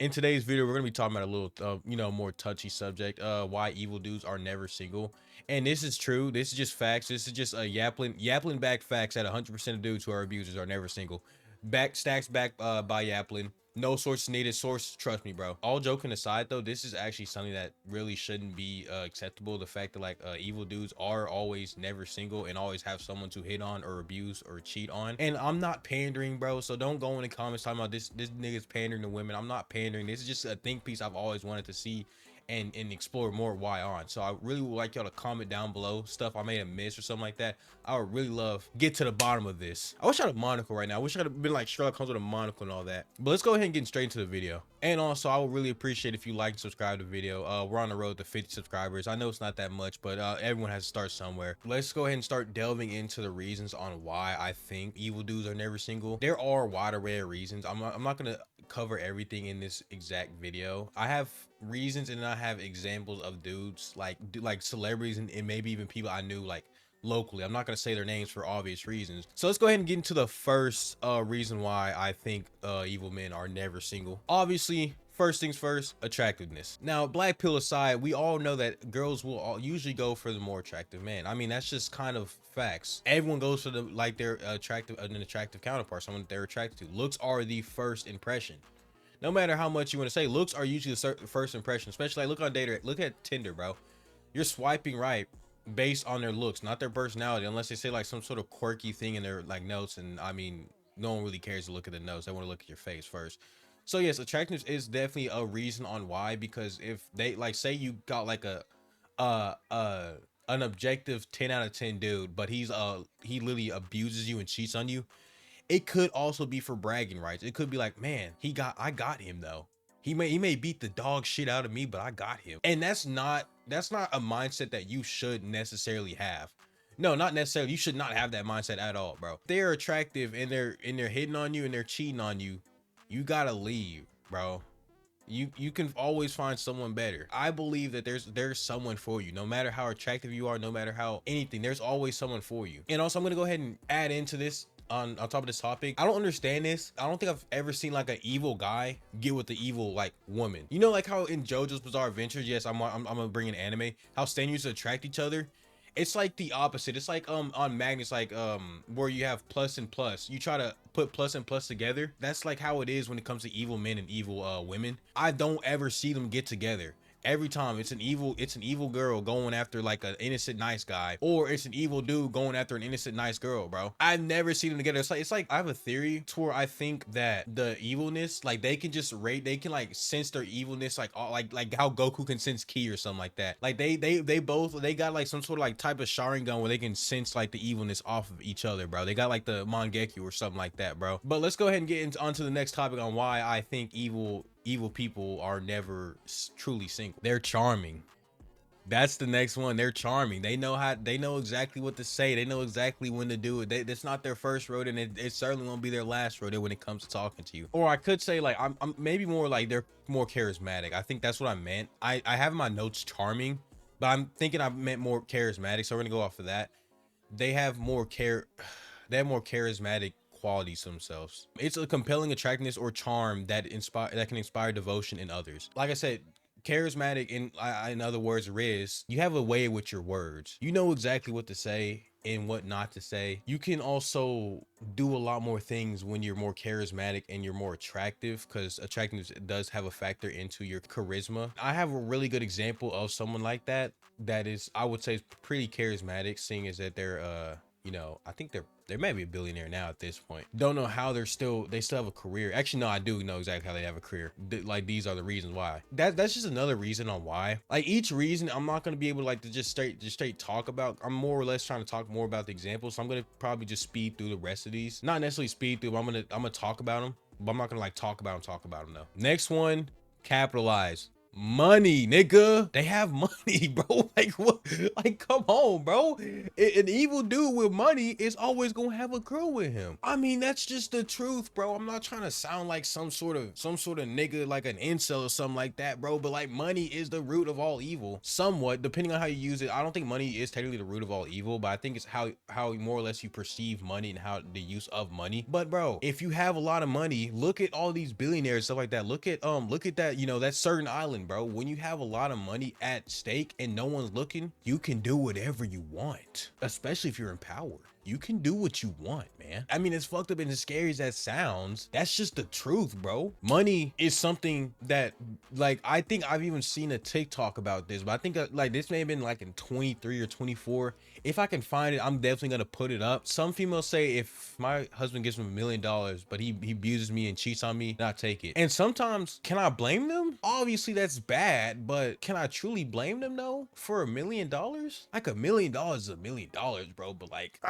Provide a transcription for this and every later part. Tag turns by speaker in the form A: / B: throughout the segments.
A: In today's video, we're gonna be talking about a little, more touchy subject. Why evil dudes are never single, and this is true. This is just facts. This is just a yappling back facts that 100% of dudes who are abusers are never single. Back stacks back by yappling. No source needed. Source, trust me, bro. All joking aside, though, this is actually something that really shouldn't be acceptable. The fact that evil dudes are always never single and always have someone to hit on or abuse or cheat on. And I'm not pandering, bro. So don't go in the comments talking about this nigga's pandering to women. I'm not pandering. This is just a think piece I've always wanted to see and explore more why on. So I really would like y'all to comment down below stuff I may have missed or something like that. I would really love get to the bottom of this. I wish I had a monocle right now. I wish I had been like Sherlock Holmes with a monocle and all that. But let's go ahead and get straight into the video. And also, I would really appreciate if you like and subscribe to the video. We're on the road to 50 subscribers. I know it's not that much, but everyone has to start somewhere. Let's go ahead and start delving into the reasons on why I think evil dudes are never single. There are a wide array of reasons. I'm not gonna cover everything in this exact video. I have reasons and I have examples of dudes like celebrities and maybe even people I knew like locally. I'm not going to say their names for obvious reasons. So let's go ahead and get into the first reason why I think evil men are never single. Obviously, first things first, attractiveness. Now, black pill aside, we all know that girls will usually go for the more attractive man. I mean, that's just kind of facts. Everyone goes for their attractive counterpart, someone that they're attracted to. Looks are the first impression. No matter how much you want to say, looks are usually the first impression. Especially like look on Data, look at Tinder, bro. You're swiping right based on their looks, not their personality, unless they say like some sort of quirky thing in their like notes. And I mean, no one really cares to look at the notes. They want to look at your face first. So yes, attractiveness is definitely a reason on why, because if they like say you got like uh an objective 10 out of 10 dude, but he literally abuses you and cheats on you, it could also be for bragging rights. It could be like, man, I got him though. He may beat the dog shit out of me, but I got him. And that's not a mindset that you should necessarily have. No, not necessarily. You should not have that mindset at all, bro. If they're attractive and they're hitting on you and they're cheating on you, you gotta leave, bro. You can always find someone better. I believe that there's someone for you. No matter how attractive you are, no matter how anything, there's always someone for you. And also, I'm gonna go ahead and add into this on top of this topic. I don't understand this. I don't think I've ever seen like an evil guy get with the evil like woman. You know, like how in JoJo's Bizarre Adventures, yes, I'm gonna bring an anime, how Stan used to attract each other. It's like the opposite. It's like on magnets, like where you have plus and plus, you try to put plus and plus together. That's like how it is when it comes to evil men and evil women. I don't ever see them get together. Every time it's an evil girl going after like an innocent nice guy, or it's an evil dude going after an innocent nice girl, bro. I've never seen them together. It's like I have a theory to where I think that the evilness, like they can just rate, they can like sense their evilness, like all, like how Goku can sense ki or something like that. Like they both got like some sort of like type of Sharingan where they can sense like the evilness off of each other, bro. They got like the Mangekyo or something like that, bro. But let's go ahead and get onto the next topic on why I think evil people are never truly single. They're charming. That's the next one. They're charming. They know exactly what to say. They know exactly when to do it. It's not their first rodeo, and it certainly won't be their last rodeo when it comes to talking to you. Or I could say like I'm maybe more like they're more charismatic. I think that's what I meant. I have in my notes charming, but I'm thinking I meant more charismatic, so we're gonna go off of that. They have more they have more charismatic qualities to themselves. It's a compelling attractiveness or charm that can inspire devotion in others. Like I said, charismatic in other words, Riz, you have a way with your words. You know exactly what to say and what not to say. You can also do a lot more things when you're more charismatic and you're more attractive, because attractiveness does have a factor into your charisma. I have a really good example of someone like that is, I would say, pretty charismatic, seeing as that they're I think they might be a billionaire now at this point. Don't know how they still have a career. Actually, no, I do know exactly how they have a career. Like, these are the reasons why. That's just another reason on why. Like, each reason I'm not gonna be able to like to just straight talk about. I'm more or less trying to talk more about the examples. So I'm gonna probably just speed through the rest of these. Not necessarily speed through, but I'm gonna talk about them. But I'm not gonna like talk about them though. Next one, capitalize. money, nigga. They have money, bro. Like what? Like come on, bro. An evil dude with money is always gonna have a girl with him. I mean, that's just the truth, bro. I'm not trying to sound like some sort of nigga, like an incel or something like that, bro. But like money is the root of all evil, somewhat, depending on how you use it. I don't think money is technically the root of all evil, but I think it's how more or less you perceive money and how the use of money. But bro, if you have a lot of money, look at all these billionaires, stuff like that. Look at that, that certain island, bro. When you have a lot of money at stake and no one's looking, you can do whatever you want, especially if you're in power. You can do what you want, man. I mean, as fucked up and as scary as that sounds, that's just the truth, bro. Money is something that, like, I think I've even seen a TikTok about this, but I think like this may have been like in 23 or 24. If I can find it, I'm definitely gonna put it up. Some females say if my husband gives me $1 million, but he abuses me and cheats on me, then I take it. And sometimes, can I blame them? Obviously that's bad, but can I truly blame them though for $1 million? Like $1 million is $1 million, bro. But like,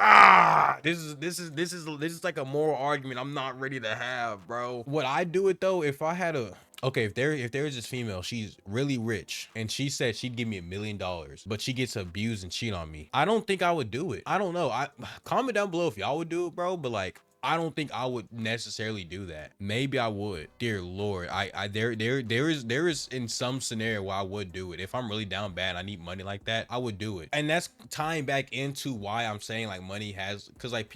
A: this is like a moral argument I'm not ready to have, bro. Would I do it though if I had a okay, if there is this female, she's really rich, and she said she'd give me $1 million, but she gets abused and cheat on me, I don't think I would do it. I don't know. I comment down below if y'all would do it, bro. But like, I don't think I would necessarily do that. Maybe I would. Dear Lord, there is in some scenario where I would do it. If I'm really down bad and I need money like that, I would do it. And that's tying back into why I'm saying like money has, because like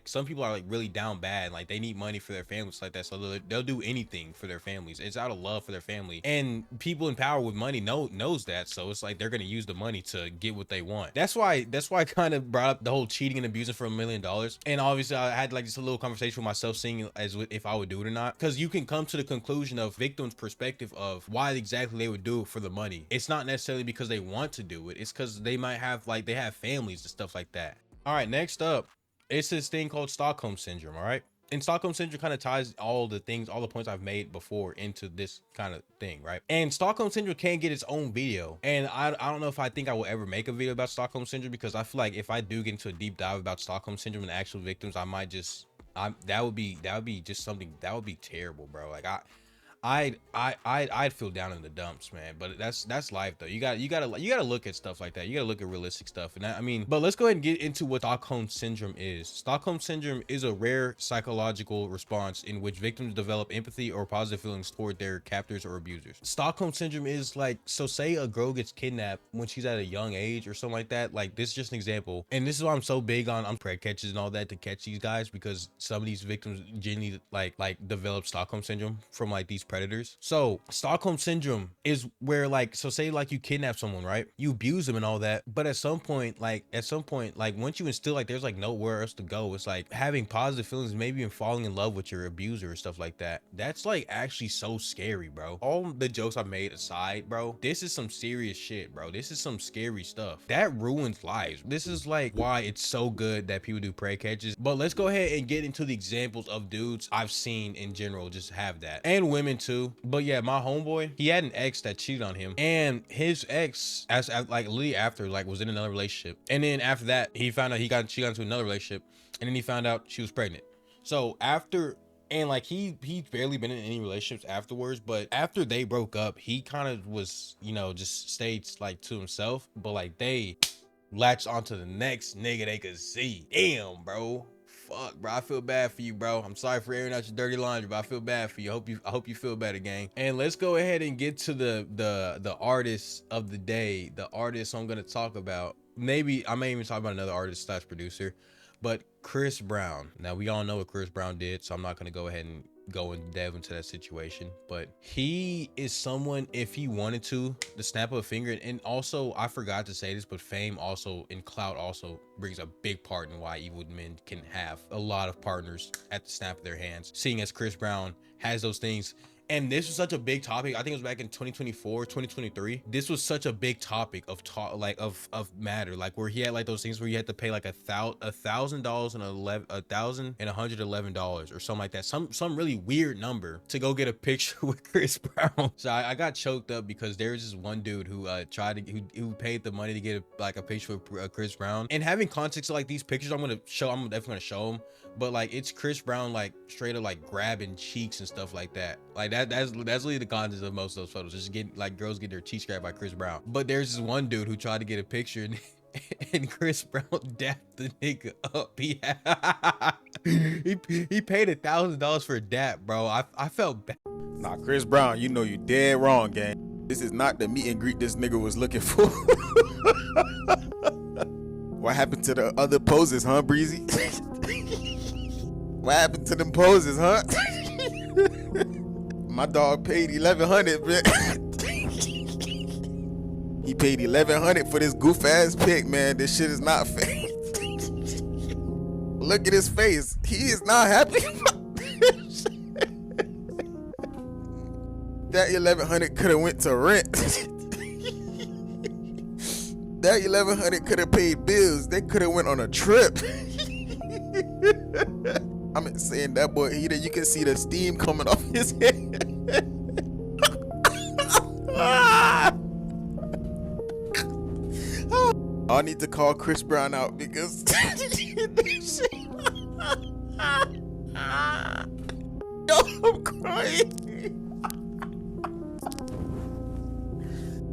A: some people are like really down bad, like they need money for their families like that, so they'll do anything for their families. It's out of love for their family, and people in power with money knows that, so it's like they're gonna use the money to get what they want. That's why I kind of brought up the whole cheating and abusing for $1 million. And obviously I had like just a little conversation with myself, seeing as if I would do it or not, because you can come to the conclusion of victims' perspective of why exactly they would do it for the money. It's not necessarily because they want to do it, it's because they might have like they have families and stuff like that. All right, next up, it's this thing called Stockholm syndrome. All right, and Stockholm syndrome kind of ties all the points I've made before into this kind of thing, right? And Stockholm syndrome can get its own video, and I don't know if I think I will ever make a video about Stockholm syndrome, because I feel like if I do get into a deep dive about Stockholm syndrome and actual victims, I might just that would be just something that would be terrible, bro. Like I'd feel down in the dumps, man. But that's life though. You gotta look at stuff like that. You gotta look at realistic stuff. And I mean, but let's go ahead and get into what Stockholm syndrome is. Stockholm syndrome is a rare psychological response in which victims develop empathy or positive feelings toward their captors or abusers. Stockholm syndrome is like, so say a girl gets kidnapped when she's at a young age or something like that. Like, this is just an example, and this is why I'm so big on prey catches and all that, to catch these guys, because some of these victims genuinely like develop Stockholm syndrome from like these predators. So Stockholm syndrome is where, like, so say like you kidnap someone, right? You abuse them and all that, but at some point, like once you instill, like, there's like nowhere else to go. It's like having positive feelings, maybe even falling in love with your abuser or stuff like that. That's like actually so scary, bro. All the jokes I made aside, bro, this is some serious shit, bro. This is some scary stuff that ruins lives. This is like why it's so good that people do prey catches. But let's go ahead and get into the examples of dudes I've seen in general just have that, and women too. But yeah, my homeboy, he had an ex that cheated on him, and his ex, as like literally after, like, was in another relationship, and then after that he found out she got into another relationship, and then he found out she was pregnant. So after, and like he's barely been in any relationships afterwards, but after they broke up, he kind of was, just stayed like to himself, but like they latched onto the next nigga they could see. Damn, bro. Fuck, bro. I feel bad for you, bro. I'm sorry for airing out your dirty laundry, but I feel bad for you. I hope you feel better, gang. And let's go ahead and get to the artist of the day. The artist I'm gonna talk about. Maybe I may even talk about another artist / producer, but Chris Brown. Now, we all know what Chris Brown did, so I'm not gonna go ahead and go and delve into that situation, but he is someone, if he wanted to, the snap of a finger. And also, I forgot to say this, but fame also and clout also brings a big part in why evil men can have a lot of partners at the snap of their hands, seeing as Chris Brown has those things. And this was such a big topic. I think it was back in 2024, 2023. This was such a big topic of talk, like of matter, like where he had like those things where you had to pay like $1,000 and $1,111 or something like that. Some really weird number to go get a picture with Chris Brown. So I got choked up because there's this one dude who who paid the money to get a picture with Chris Brown. And having context of like these pictures, I'm definitely gonna show him. but like it's Chris Brown like straight up like grabbing cheeks and stuff like that. Like that's literally the content of most of those photos, just getting like girls get their cheeks grabbed by Chris Brown. But there's this one dude who tried to get a picture and Chris Brown dapped the nigga up. He paid $1,000 for a dap, bro. I felt bad.
B: Nah, Chris Brown, you know you dead wrong, gang. This is not the meet and greet this nigga was looking for. What happened to the other poses, huh, Breezy? What happened to them poses, huh? My dog paid $1,100, man. He paid $1,100 for this goof ass pic, man. This shit is not fake. Look at his face. He is not happy. That $1,100 could have went to rent. That $1,100 could have paid bills. They could have went on a trip. I'm saying that boy heater, you can see the steam coming off his head. I need to call Chris Brown out because yo, I'm crying.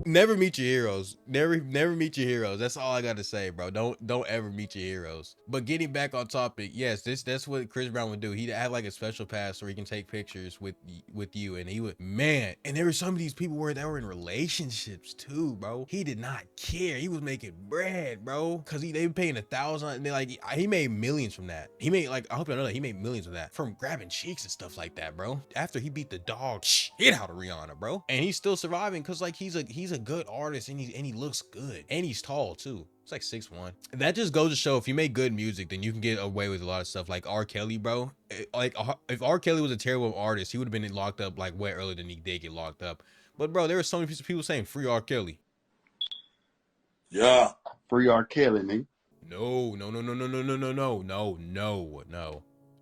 A: Never meet your heroes. Never meet your heroes. That's all I got to say, bro. Don't ever meet your heroes. But getting back on topic, yes, that's what Chris Brown would do. He'd have like a special pass where he can take pictures with you, and he would, man. And there were some of these people that were in relationships too, bro. He did not care. He was making bread, bro, because they were paying $1,000. And like he made millions from that. He made like, I hope you know that he made millions of that from grabbing cheeks and stuff like that, bro. After he beat the dog shit out of Rihanna, bro, and he's still surviving because like he's a good artist and he looks good and he's tall too. It's like 6'1". That just goes to show if you make good music, then you can get away with a lot of stuff. Like R. Kelly, bro. Like if R. Kelly was a terrible artist, he would have been locked up like way earlier than he did get locked up. But bro, there were so many people saying free R. Kelly.
C: Yeah, free R. Kelly, nigga.
A: No.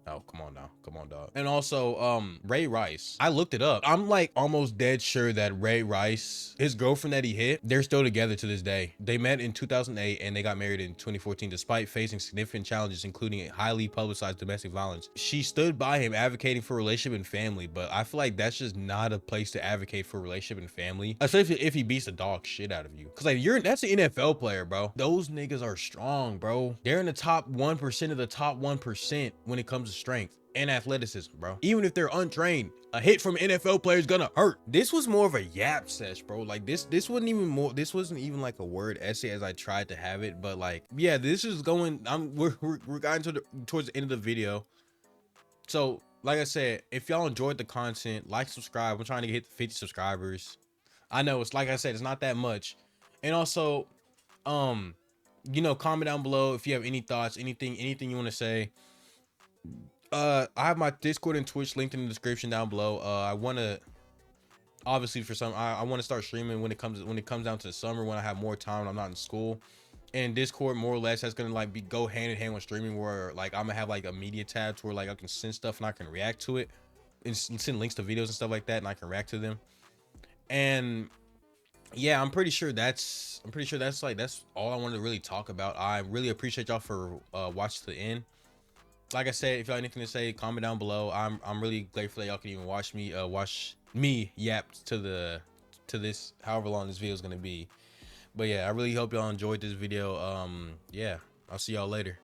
A: Oh, come on now. Come on, dog. And also, Ray Rice. I looked it up. I'm like almost dead sure that Ray Rice, his girlfriend that he hit, they're still together to this day. They met in 2008 and they got married in 2014 despite facing significant challenges, including highly publicized domestic violence. She stood by him advocating for relationship and family, but I feel like that's just not a place to advocate for relationship and family, especially if he beats the dog shit out of you. Cause like that's an NFL player, bro. Those niggas are strong, bro. They're in the top 1% of the top 1% when it comes to strength and athleticism, bro. Even if they're untrained, a hit from an NFL player is gonna hurt. This was more of a yap sesh, bro. Like this wasn't even like a word essay as I tried to have it, but like, yeah, this is going, we're getting towards the end of the video. So like I said, if y'all enjoyed the content, like, subscribe. I'm trying to hit 50 subscribers. I know it's, like I said, it's not that much. And also, you know, comment down below if you have any thoughts, anything you want to say. I have my Discord and Twitch linked in the description down below. I want to, obviously for some, I want to start streaming when it comes down to the summer, when I have more time and I'm not in school. And Discord more or less that's gonna like go hand in hand with streaming, where like I'm gonna have like a media tab to where like I can send stuff and I can react to it and send links to videos and stuff like that, and I can react to them. And yeah, I'm pretty sure that's all I wanted to really talk about. I really appreciate y'all for watching to the end. Like I said, if y'all have anything to say, comment down below. I'm really grateful that y'all can even watch me yap to this however long this video is gonna be. But yeah, I really hope y'all enjoyed this video. Yeah, I'll see y'all later.